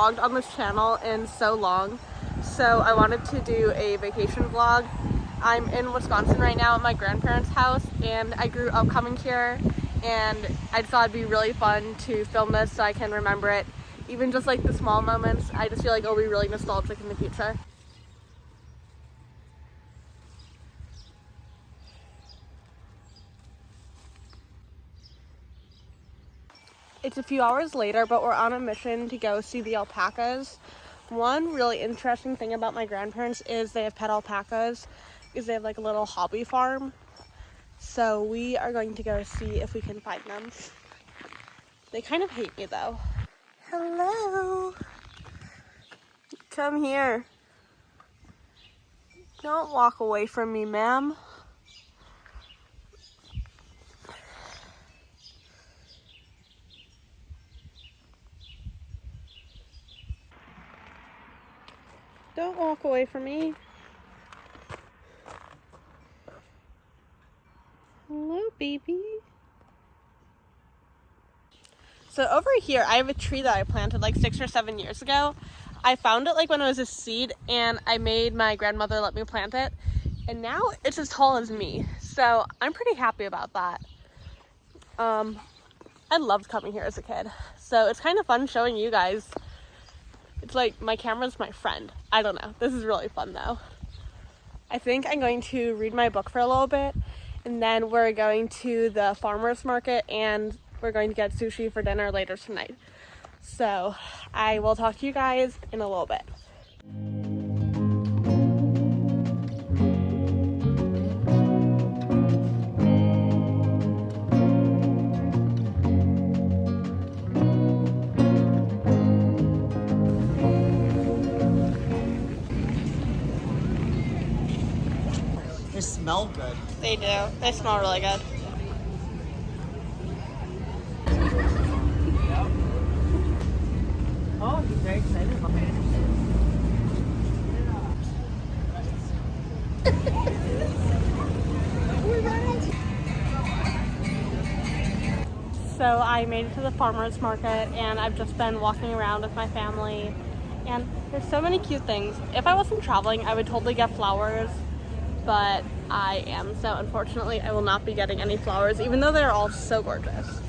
vlogged on this channel in so long, so I wanted to do a vacation vlog. I'm in Wisconsin right now at my grandparents' house, and I grew up coming here, and I just thought it'd be really fun to film this so I can remember it. Even just like the small moments, I just feel like it'll be really nostalgic in the future. It's a few hours later, but we're on a mission to go see the alpacas. One really interesting thing about my grandparents is they have pet alpacas, because they have like a little hobby farm. So we are going to go see if we can find them. They kind of hate me though. Hello. Come here. Don't walk away from me, ma'am. Don't walk away from me. Hello, baby. So over here, I have a tree that I planted like 6 or 7 years ago. I found it like when it was a seed, and I made my grandmother let me plant it. And now it's as tall as me. So I'm pretty happy about that. I loved coming here as a kid. So it's kind of fun showing you guys. It's like my camera's my friend. I don't know. This is really fun though. I think I'm going to read my book for a little bit, and then we're going to the farmer's market, and we're going to get sushi for dinner later tonight. So I will talk to you guys in a little bit. They smell good. They do. They smell really good. Oh, he's very excited about it. So I made it to the farmer's market, and I've just been walking around with my family, and there's so many cute things. If I wasn't traveling, I would totally get flowers, but I am, so unfortunately I will not be getting any flowers, even though they're all so gorgeous.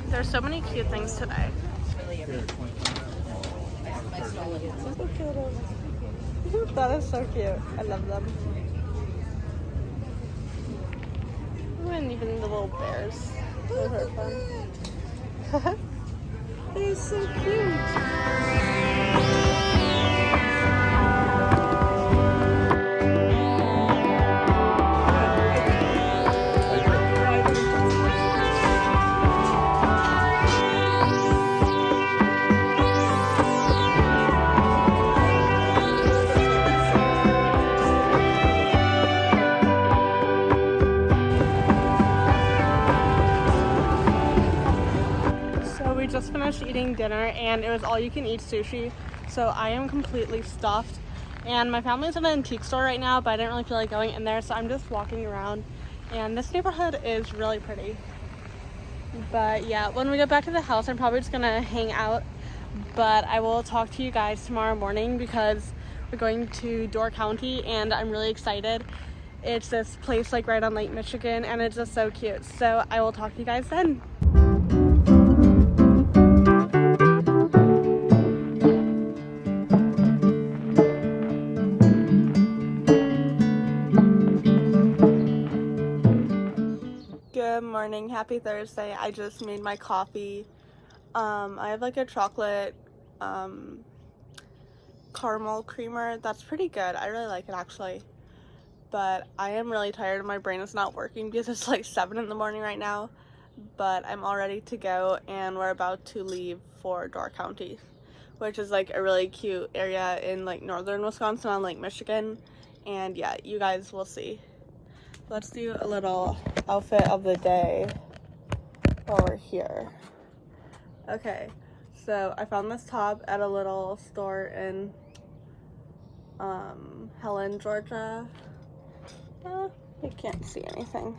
There's so many cute things today. That is so cute. I love them. Ooh, and even the little bears. Those are fun. They're so cute. We just finished eating dinner, and it was all you can eat sushi, so I am completely stuffed. And my family's in an antique store right now, but I didn't really feel like going in there, so I'm just walking around, and this neighborhood is really pretty. But yeah, when we get back to the house, I'm probably just gonna hang out, but I will talk to you guys tomorrow morning because we're going to Door County, and I'm really excited. It's this place like right on Lake Michigan, and it's just so cute. So I will talk to you guys then. Good morning, happy Thursday. I just made my coffee. I have like a chocolate caramel creamer that's pretty good. I really like it actually, but I am really tired. My brain is not working because it's like 7 in the morning right now, but I'm all ready to go, and we're about to leave for Door County, which is like a really cute area in like northern Wisconsin on Lake Michigan. And yeah, you guys will see. Let's do a little outfit of the day while we're here. Okay, so I found this top at a little store in Helen, Georgia. You can't see anything.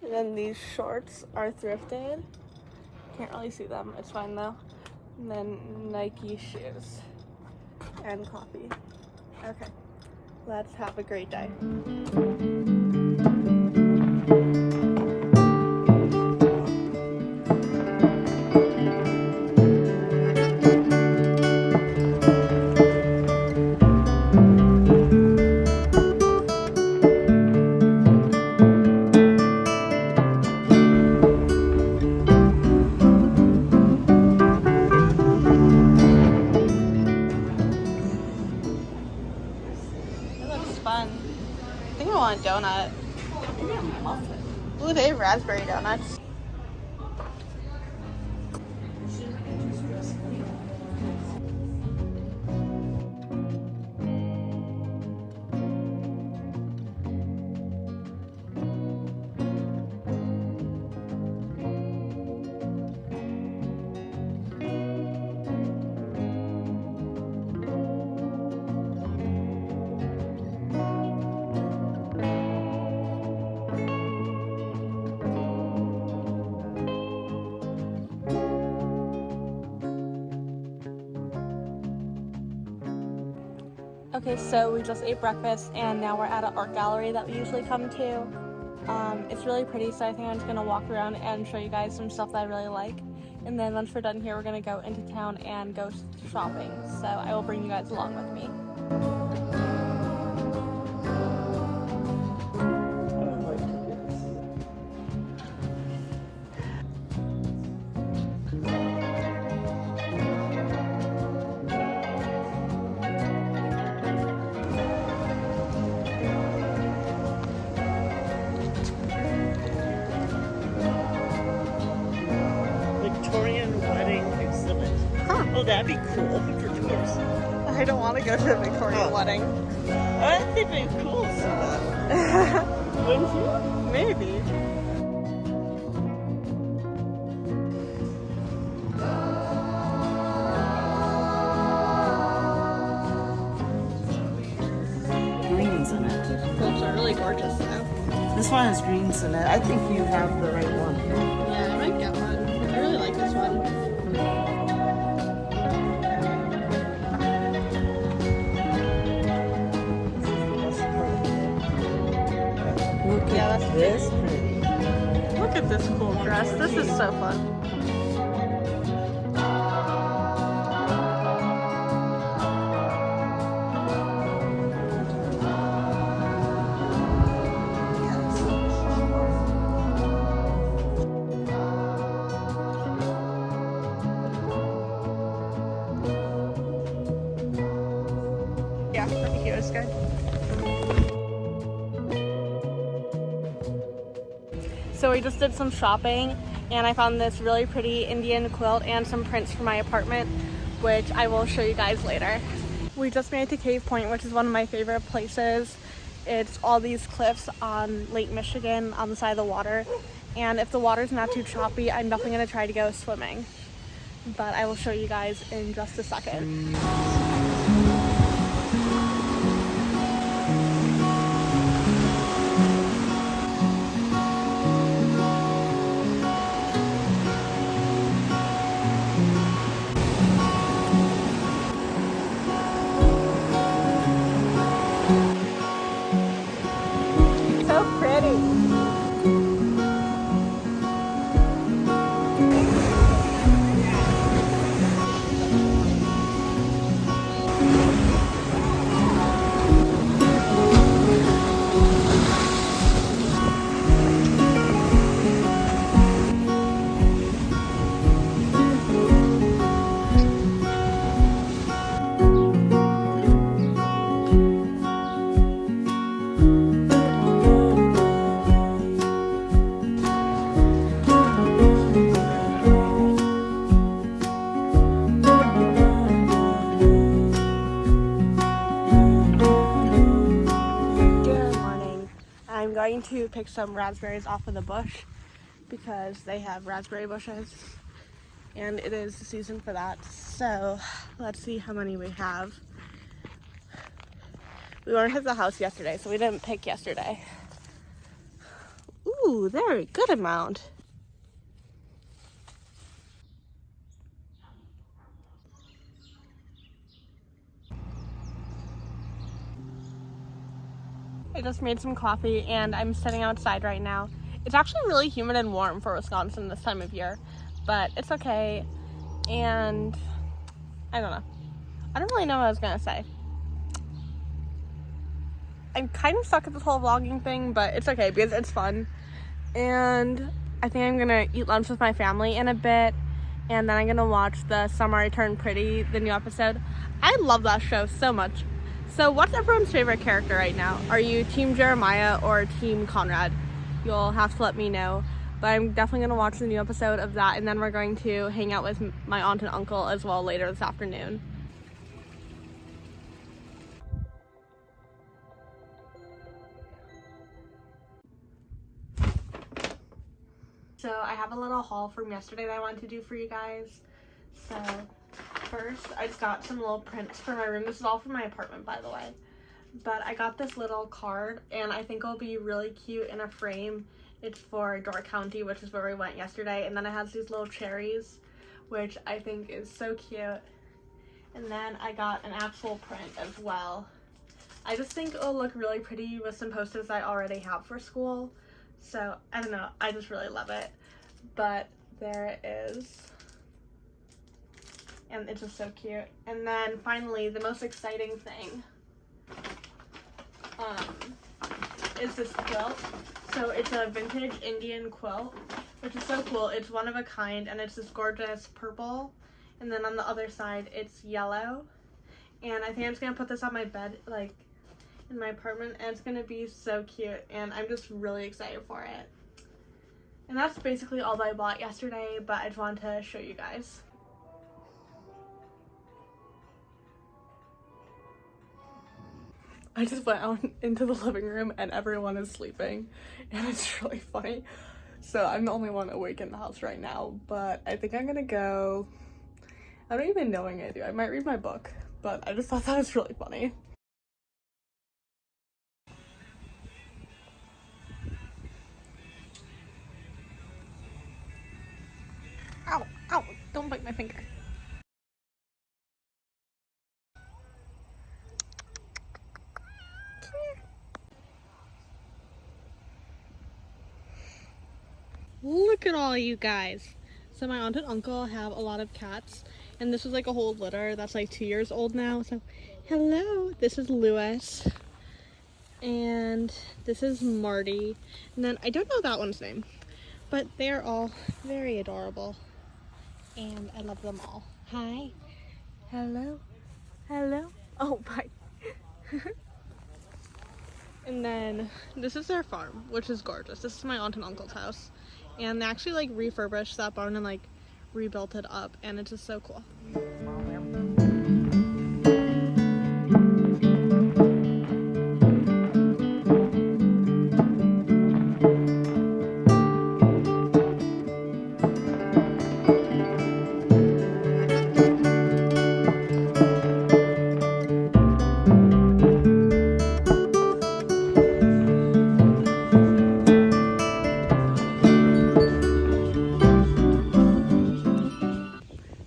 And then these shorts are thrifted, Can't really see them. It's fine though. And then Nike shoes and coffee. Okay, let's have a great day. Fun. I think I want a donut. Maybe a muffin. Ooh, they have raspberry donuts. Okay, so we just ate breakfast and now we're at an art gallery that we usually come to. It's really pretty, so I think I'm just gonna walk around and show you guys some stuff that I really like. And then once we're done here, we're gonna go into town and go shopping. So I will bring you guys along with me. Victorian wedding exhibit. Huh. Oh, that'd be cool for tourists. I don't want to go to a Victorian wedding. I think it'd be cool to see that. Wouldn't you? Maybe. Greens in it. Those are really gorgeous though. This one has greens in it. I think you have the right one. Yeah, I might get one. I really like this one. Look Yeah, at that's this pretty. Look at this cool dress. This is so fun. Yeah, pretty cute. It's good. So we just did some shopping and I found this really pretty Indian quilt and some prints for my apartment, which I will show you guys later. We just made it to Cave Point, which is one of my favorite places. It's all these cliffs on Lake Michigan on the side of the water. And if the water's not too choppy, I'm definitely gonna try to go swimming. But I will show you guys in just a second. So pretty. I'm going to pick some raspberries off of the bush because they have raspberry bushes and it is the season for that. So let's see how many we have. We weren't at the house yesterday, so we didn't pick yesterday. Ooh, they're a good amount. I just made some coffee and I'm sitting outside right now. It's actually really humid and warm for Wisconsin this time of year, but it's okay. And I don't know. I don't really know what I was gonna say. I'm kind of stuck at this whole vlogging thing, but it's okay because it's fun. And I think I'm gonna eat lunch with my family in a bit, and then I'm gonna watch the Summer I Turned Pretty, the new episode. I love that show so much. So what's everyone's favorite character right now? Are you Team Jeremiah or Team Conrad? You'll have to let me know. But I'm definitely gonna watch the new episode of that, and then we're going to hang out with my aunt and uncle as well later this afternoon. So I have a little haul from yesterday that I wanted to do for you guys. So first, I just got some little prints for my room. This is all from my apartment, by the way. But I got this little card, and I think it'll be really cute in a frame. It's for Door County, which is where we went yesterday. And then it has these little cherries, which I think is so cute. And then I got an actual print as well. I just think it'll look really pretty with some posters I already have for school. So, I don't know, I just really love it. But there it is. And it's just so cute. And then finally, the most exciting thing is this quilt. So it's a vintage Indian quilt, which is so cool. It's one of a kind, and it's this gorgeous purple. And then on the other side, it's yellow. And I think I'm just gonna put this on my bed, like, in my apartment, and it's gonna be so cute, and I'm just really excited for it. And that's basically all that I bought yesterday, but I just wanted to show you guys. I just went out into the living room and everyone is sleeping, and it's really funny. So I'm the only one awake in the house right now, but I think I'm gonna go, I don't even know what I'm gonna do. I might read my book, but I just thought that was really funny. Ow, ow, don't bite my finger. Come here. Look at all you guys. So my aunt and uncle have a lot of cats, and this is like a whole litter that's like 2 years old now. So hello, this is Lewis, and this is Marty, and then I don't know that one's name, but they're all very adorable. And I love them all. Hi. Hello. Hello. Oh, bye. And then this is their farm, which is gorgeous. This is my aunt and uncle's house. And they actually like refurbished that barn and like rebuilt it up, and it's just so cool.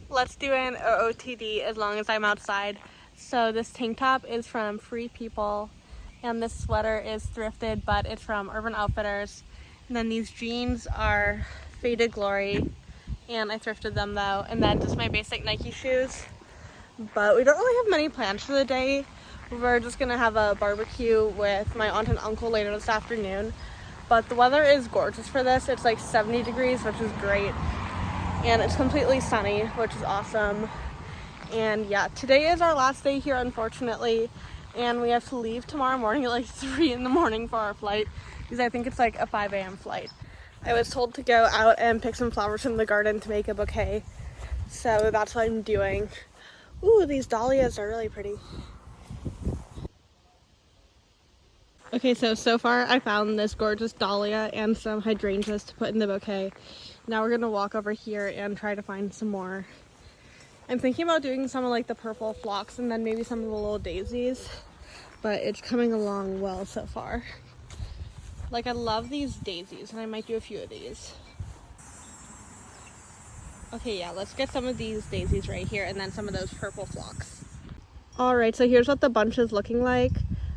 Let's do an OOTD as long as I'm outside. So this tank top is from Free People, and this sweater is thrifted, but it's from Urban Outfitters. And then these jeans are Faded Glory, and I thrifted them though. And then just my basic Nike shoes. But we don't really have many plans for the day. We're just gonna have a barbecue with my aunt and uncle later this afternoon. But the weather is gorgeous for this. It's like 70 degrees, which is great. And it's completely sunny, which is awesome. And yeah, today is our last day here, unfortunately, and we have to leave tomorrow morning at like 3 in the morning for our flight, because I think it's like a 5 a.m. flight. I was told to go out and pick some flowers from the garden to make a bouquet, so that's what I'm doing. Ooh, these dahlias are really pretty. Okay, so far I found this gorgeous dahlia and some hydrangeas to put in the bouquet. Now we're gonna walk over here and try to find some more. I'm thinking about doing some of like the purple phlox and then maybe some of the little daisies, but it's coming along well so far. Like, I love these daisies, and I might do a few of these. Okay, yeah, let's get some of these daisies right here and then some of those purple phlox. Alright, so here's what the bunch is looking like.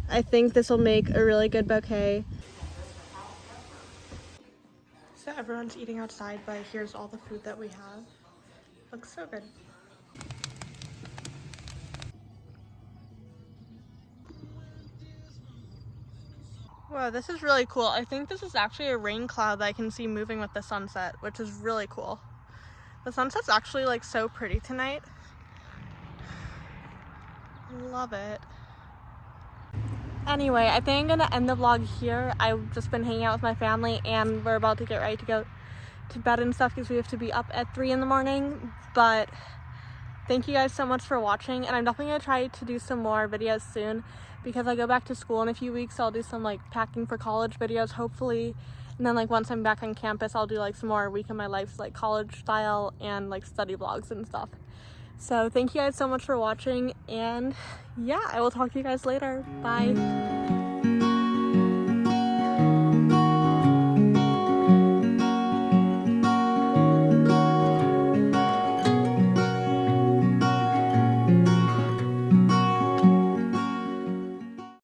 I think this will make a really good bouquet. So everyone's eating outside, but here's all the food that we have. Looks so good. Wow, this is really cool. I think this is actually a rain cloud that I can see moving with the sunset, which is really cool. The sunset's actually like so pretty tonight. Love it. Anyway, I think I'm gonna end the vlog here. I've just been hanging out with my family and we're about to get ready to go to bed and stuff because we have to be up at 3 in the morning. But thank you guys so much for watching, and I'm definitely gonna try to do some more videos soon because I go back to school in a few weeks. So I'll do some like packing for college videos hopefully, and then like once I'm back on campus I'll do like some more week in my life like college style and like study vlogs and stuff. So thank you guys so much for watching, and yeah, I will talk to you guys later. Bye.